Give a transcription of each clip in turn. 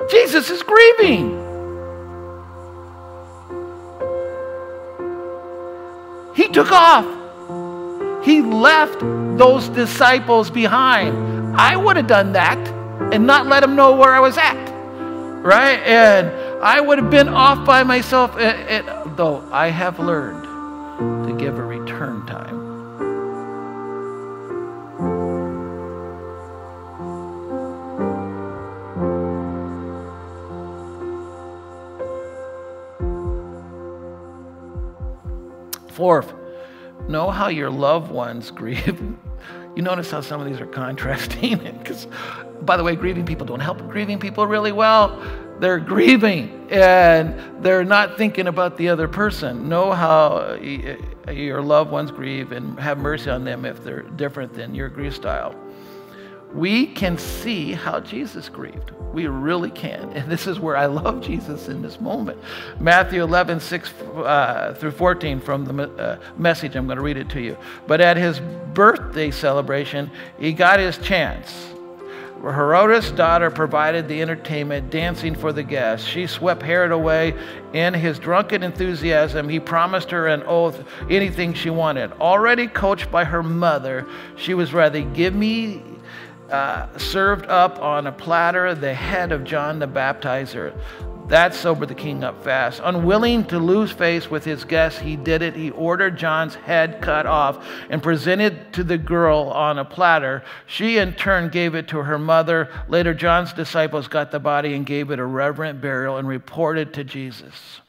Jesus is grieving. He took off. He left those disciples behind. I would have done that and not let them know where I was at, right? And I would have been off by myself, though I have learned to give a return time. Fourth, know how your loved ones grieve. You notice how some of these are contrasting? Because, by the way, grieving people don't help grieving people really well. They're grieving and they're not thinking about the other person. Know how your loved ones grieve and have mercy on them if they're different than your grief style. We can see how Jesus grieved. We really can. And this is where I love Jesus in this moment. Matthew 11, 6 through 14 from the message. I'm going to read it to you. But at his birthday celebration, he got his chance. Herod's daughter provided the entertainment, dancing for the guests. She swept Herod away. In his drunken enthusiasm, he promised her an oath, anything she wanted. Already coached by her mother, she was ready. Give me served up on a platter the head of John the Baptizer. That sobered the king up fast. Unwilling to lose face with his guests, he did it. He ordered John's head cut off and presented to the girl on a platter. She in turn gave it to her mother. Later, John's disciples got the body and gave it a reverent burial and reported to Jesus.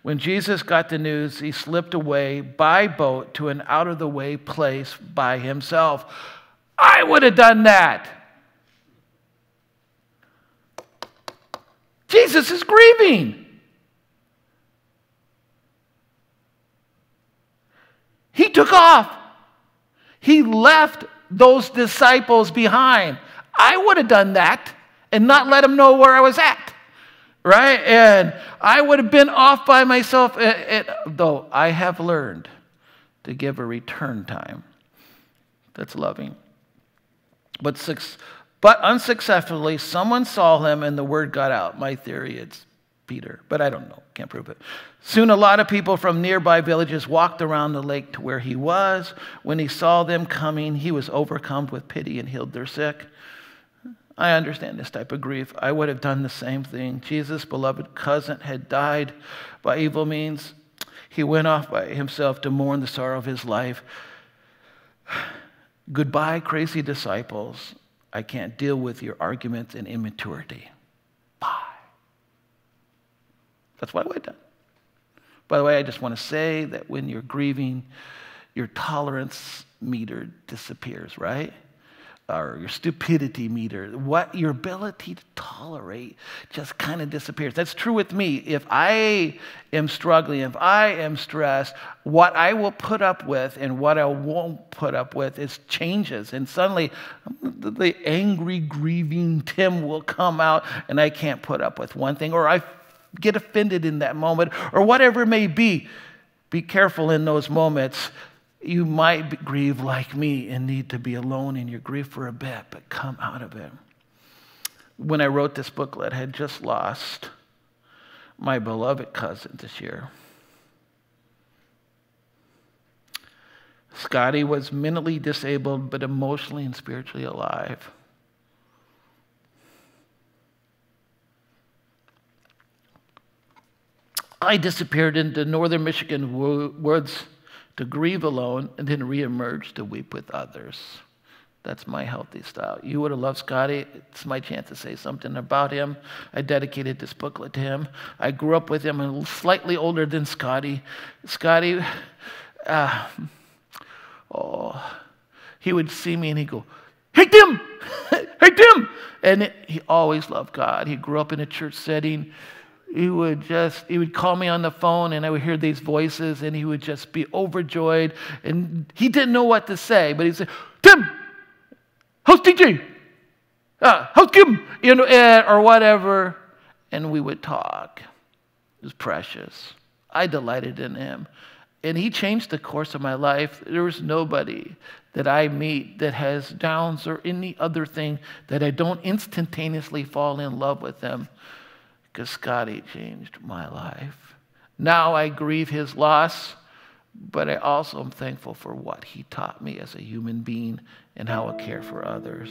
When Jesus got the news, he slipped away by boat to an out-of-the-way place by himself. I would have done that. Jesus is grieving. He took off. He left those disciples behind. I would have done that and not let them know where I was at, right? And I would have been off by myself, though I have learned to give a return time. That's loving. But unsuccessfully, someone saw him and the word got out. My theory, it's Peter, but I don't know. Can't prove it. Soon a lot of people from nearby villages walked around the lake to where he was. When he saw them coming, he was overcome with pity and healed their sick. I understand this type of grief. I would have done the same thing. Jesus' beloved cousin had died by evil means. He went off by himself to mourn the sorrow of his life. Goodbye, crazy disciples. I can't deal with your arguments and immaturity. Bye. That's what I would have done. By the way, I just want to say that when you're grieving, your tolerance meter disappears, right? Or your stupidity meter. Your ability to tolerate just kind of disappears. That's true with me. If I am struggling, if I am stressed, what I will put up with and what I won't put up with is changes. And suddenly, the angry, grieving Tim will come out and I can't put up with one thing. Or I get offended in that moment. Or whatever it may be. Be careful in those moments. You might grieve like me and need to be alone in your grief for a bit, but come out of it. When I wrote this booklet, I had just lost my beloved cousin this year. Scottie was mentally disabled, but emotionally and spiritually alive. I disappeared into northern Michigan woods to grieve alone and then reemerge to weep with others. That's my healthy style. You would have loved Scottie. It's my chance to say something about him. I dedicated this booklet to him. I grew up with him. I'm slightly older than Scottie. Scottie, he would see me and he'd go, "Hey, Tim! Hey, Tim!" And he always loved God. He grew up in a church setting. He would call me on the phone and I would hear these voices and he would just be overjoyed. And he didn't know what to say, but he'd say, "Tim, how's TJ? How's Kim?" Or whatever. And we would talk. It was precious. I delighted in him. And he changed the course of my life. There is nobody that I meet that has downs or any other thing that I don't instantaneously fall in love with them, because Scottie changed my life. Now I grieve his loss, but I also am thankful for what he taught me as a human being and how I care for others.